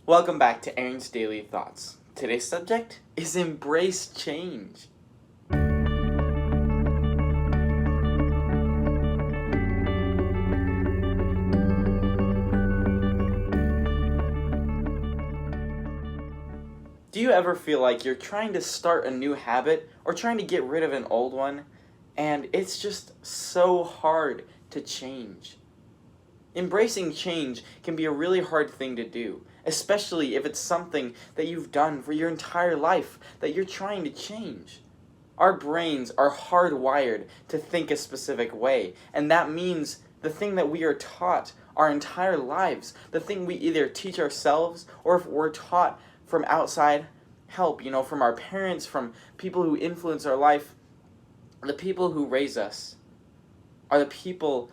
Welcome back to Aaron's Daily Thoughts. Today's subject is embrace change. Do you ever feel like you're trying to start a new habit or trying to get rid of an old one, and it's just so hard to change? Embracing change can be a really hard thing to do, especially if it's something that you've done for your entire life that you're trying to change. Our brains are hardwired to think a specific way, and that means the thing that we are taught our entire lives, the thing we either teach ourselves or if we're taught from outside help, from our parents, from people who influence our life, the people who raise us are the people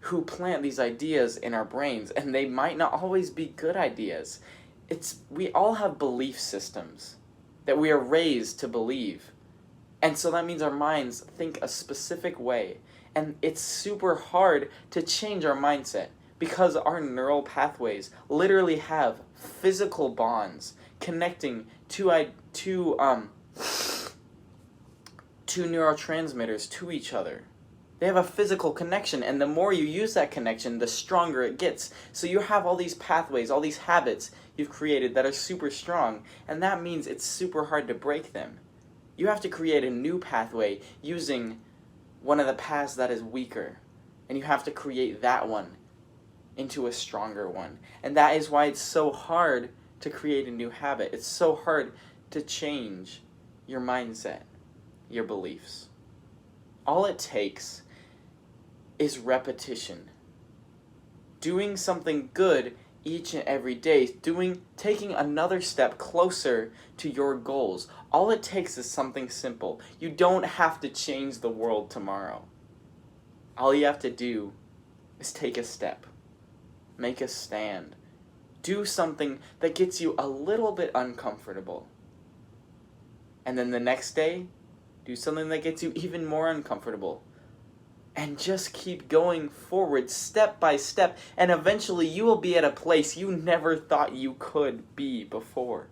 who plant these ideas in our brains, and they might not always be good ideas. We all have belief systems that we are raised to believe. And so that means our minds think a specific way. And it's super hard to change our mindset because our neural pathways literally have physical bonds connecting two neurotransmitters to each other. They have a physical connection, and the more you use that connection, the stronger it gets. So you have all these pathways, all these habits you've created that are super strong, and that means it's super hard to break them. You have to create a new pathway using one of the paths that is weaker, and you have to create that one into a stronger one. And that is why it's so hard to create a new habit. It's so hard to change your mindset, your beliefs. All it takes is repetition. Doing something good each and every day, taking another step closer to your goals. All it takes is something simple. You don't have to change the world tomorrow. All you have to do is take a step, make a stand, do something that gets you a little bit uncomfortable. And then the next day, do something that gets you even more uncomfortable. And just keep going forward step by step, and eventually you will be at a place you never thought you could be before.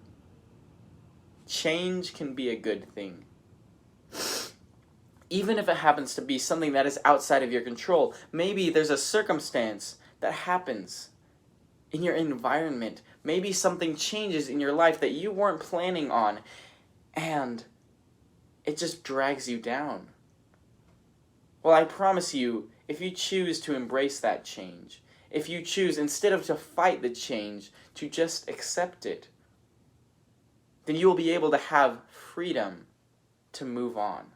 Change can be a good thing. Even if it happens to be something that is outside of your control. Maybe there's a circumstance that happens in your environment. Maybe something changes in your life that you weren't planning on, and it just drags you down. Well, I promise you, if you choose to embrace that change, if you choose, instead of to fight the change, to just accept it, then you will be able to have freedom to move on.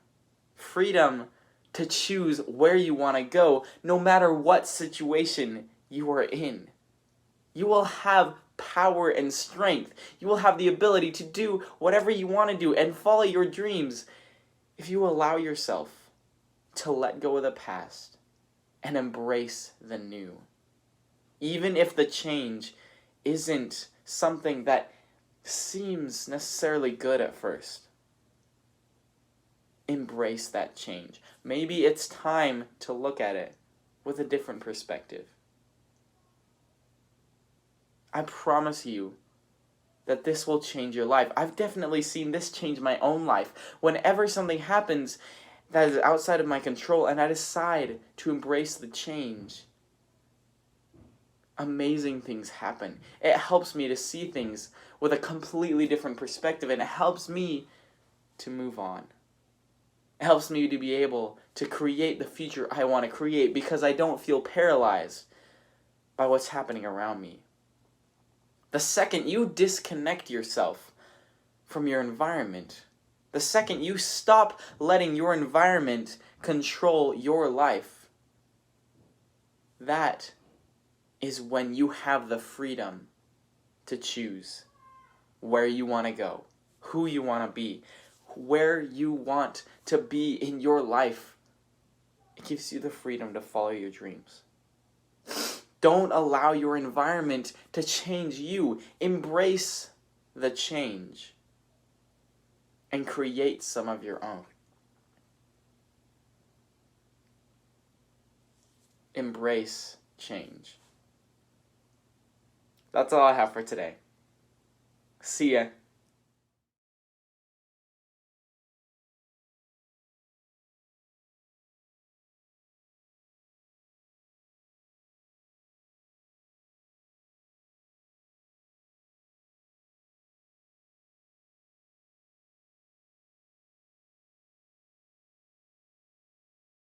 Freedom to choose where you want to go, no matter what situation you are in. You will have power and strength. You will have the ability to do whatever you want to do and follow your dreams if you allow yourself to let go of the past and embrace the new. Even if the change isn't something that seems necessarily good at first. Embrace that change. Maybe it's time to look at it with a different perspective. I promise you that this will change your life. I've definitely seen this change my own life. Whenever something happens that is outside of my control and I decide to embrace the change, amazing things happen. It helps me to see things with a completely different perspective, and it helps me to move on. It helps me to be able to create the future I want to create because I don't feel paralyzed by what's happening around me. The second you disconnect yourself from your environment, the second you stop letting your environment control your life, that is when you have the freedom to choose where you want to go, who you want to be, where you want to be in your life. It gives you the freedom to follow your dreams. Don't allow your environment to change you. Embrace the change and create some of your own. Embrace change. That's all I have for today. See ya.